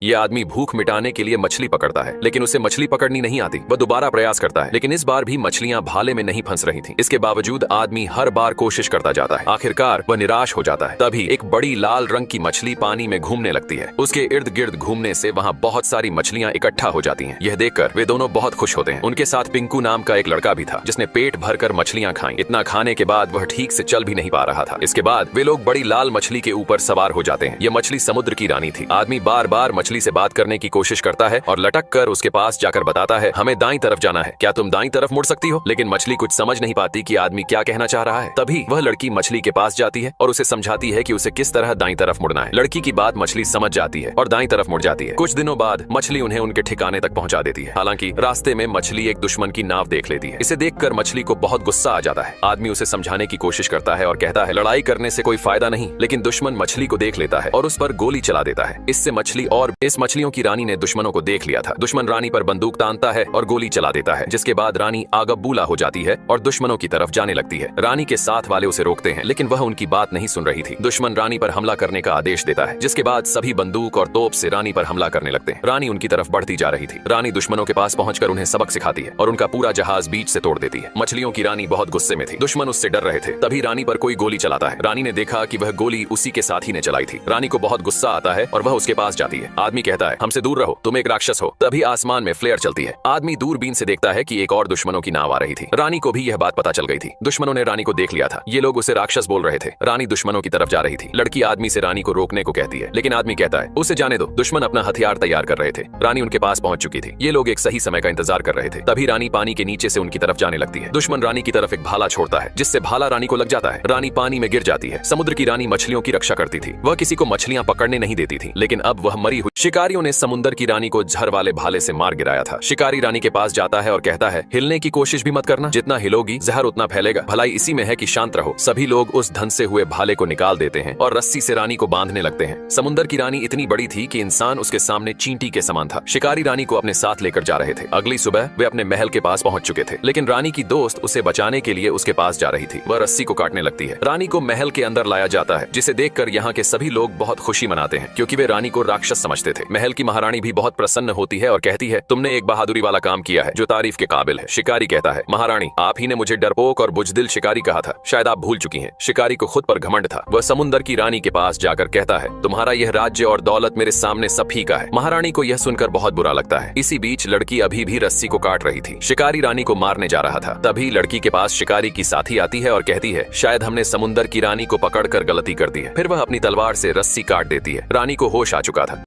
ये आदमी भूख मिटाने के लिए मछली पकड़ता है, लेकिन उसे मछली पकड़नी नहीं आती। वह दोबारा प्रयास करता है, लेकिन इस बार भी मछलियां भाले में नहीं फंस रही थीं। इसके बावजूद आदमी हर बार कोशिश करता जाता है। आखिरकार वह निराश हो जाता है। तभी एक बड़ी लाल रंग की मछली पानी में घूमने लगती है। उसके इर्द गिर्द घूमने से वहाँ बहुत सारी मछलियां इकट्ठा हो जाती हैं। यह देखकर वे दोनों बहुत खुश होते हैं। उनके साथ पिंकू नाम का एक लड़का भी था, जिसने पेट भरकर मछलियां खाई। इतना खाने के बाद वह ठीक से चल भी नहीं पा रहा था। इसके बाद वे लोग बड़ी लाल मछली के ऊपर सवार हो जाते हैं। यह मछली समुद्र की रानी थी। आदमी बार बार मछली से बात करने की कोशिश करता है और लटक कर उसके पास जाकर बताता है, हमें दाईं तरफ जाना है, क्या तुम दाईं तरफ मुड़ सकती हो? लेकिन मछली कुछ समझ नहीं पाती कि आदमी क्या कहना चाह रहा है। तभी वह लड़की मछली के पास जाती है और उसे समझाती है कि उसे किस तरह दाईं तरफ मुड़ना है। लड़की की बात मछली समझ जाती है और दाईं तरफ मुड़ जाती है। कुछ दिनों बाद मछली उन्हें उनके ठिकाने तक पहुंचा देती है। हालांकि रास्ते में मछली एक दुश्मन की नाव देख लेती है। इसे देखकर मछली को बहुत गुस्सा आ जाता है। आदमी उसे समझाने की कोशिश करता है और कहता है, लड़ाई करने से कोई फायदा नहीं। लेकिन दुश्मन मछली को देख लेता है और उस पर गोली चला देता है। इससे मछली और इस मछलियों की रानी ने दुश्मनों को देख लिया था। दुश्मन रानी पर बंदूक तानता है और गोली चला देता है, जिसके बाद रानी आगबूला हो जाती है और दुश्मनों की तरफ जाने लगती है। रानी के साथ वाले उसे रोकते हैं, लेकिन वह उनकी बात नहीं सुन रही थी। दुश्मन रानी पर हमला करने का आदेश देता है, जिसके बाद सभी बंदूक और तोप से रानी पर हमला करने लगते हैं। रानी उनकी तरफ बढ़ती जा रही थी। रानी दुश्मनों के पास पहुंचकर उन्हें सबक सिखाती है और उनका पूरा जहाज बीच से तोड़ देती है। मछलियों की रानी बहुत गुस्से में थी। दुश्मन उससे डर रहे थे। तभी रानी पर कोई गोली चलाता है। रानी ने देखा कि वह गोली उसी के साथी ने चलाई थी। रानी को बहुत गुस्सा आता है और वह उसके पास जाती है। आदमी कहता है, हमसे दूर रहो, तुम एक राक्षस हो। तभी आसमान में फ्लेयर चलती है। आदमी दूरबीन से देखता है कि एक और दुश्मनों की नाव आ रही थी। रानी को भी यह बात पता चल गई थी। दुश्मनों ने रानी को देख लिया था। ये लोग उसे राक्षस बोल रहे थे। रानी दुश्मनों की तरफ जा रही थी। लड़की आदमी से रानी को रोकने को कहती है, लेकिन आदमी कहता है, उसे जाने दो। दुश्मन अपना हथियार तैयार कर रहे थे। रानी उनके पास पहुंच चुकी थी। ये लोग एक सही समय का इंतजार कर रहे थे। तभी रानी पानी के नीचे से उनकी तरफ जाने लगती है। दुश्मन रानी की तरफ एक भाला छोड़ता है, जिससे भाला रानी को लग जाता है। रानी पानी में गिर जाती है। समुद्र की रानी मछलियों की रक्षा करती थी। वह किसी को मछलियां पकड़ने नहीं देती थी, लेकिन अब वह मरी हुई। शिकारियों ने समुद्र की रानी को झर वाले भाले से मार गिराया था। शिकारी रानी के पास जाता है और कहता है, हिलने की कोशिश भी मत करना, जितना हिलोगी जहर उतना फैलेगा। भलाई इसी में है कि शांत रहो। सभी लोग उस धंसे हुए भाले को निकाल देते हैं और रस्सी से रानी को बांधने लगते हैं। समुद्र की रानी इतनी बड़ी थी कि इंसान उसके सामने चींटी के समान था। शिकारी रानी को अपने साथ लेकर जा रहे थे। अगली सुबह वे अपने महल के पास पहुंच चुके थे, लेकिन रानी की दोस्त उसे बचाने के लिए उसके पास जा रही थी। वह रस्सी को काटने लगती है। रानी को महल के अंदर लाया जाता है, जिसे देखकर यहाँ के सभी लोग बहुत खुशी मनाते हैं, क्योंकि वे रानी को राक्षस समझते थे। महल की महारानी भी बहुत प्रसन्न होती है और कहती है, तुमने एक बहादुरी वाला काम किया है जो तारीफ के काबिल है। शिकारी कहता है, महारानी, आप ही ने मुझे डरपोक और बुजदिल शिकारी कहा था, शायद आप भूल चुकी हैं। शिकारी को खुद पर घमंड था। वह समुद्र की रानी के पास जाकर कहता है, तुम्हारा यह राज्य और दौलत मेरे सामने सब फीका है। महारानी को यह सुनकर बहुत बुरा लगता है। इसी बीच लड़की अभी भी रस्सी को काट रही थी। शिकारी रानी को मारने जा रहा था। तभी लड़की के पास शिकारी की साथी आती है और कहती है, शायद हमने समुद्र की रानी को पकड़कर गलती कर दी है। फिर वह अपनी तलवार से रस्सी काट देती है। रानी को होश आ चुका था।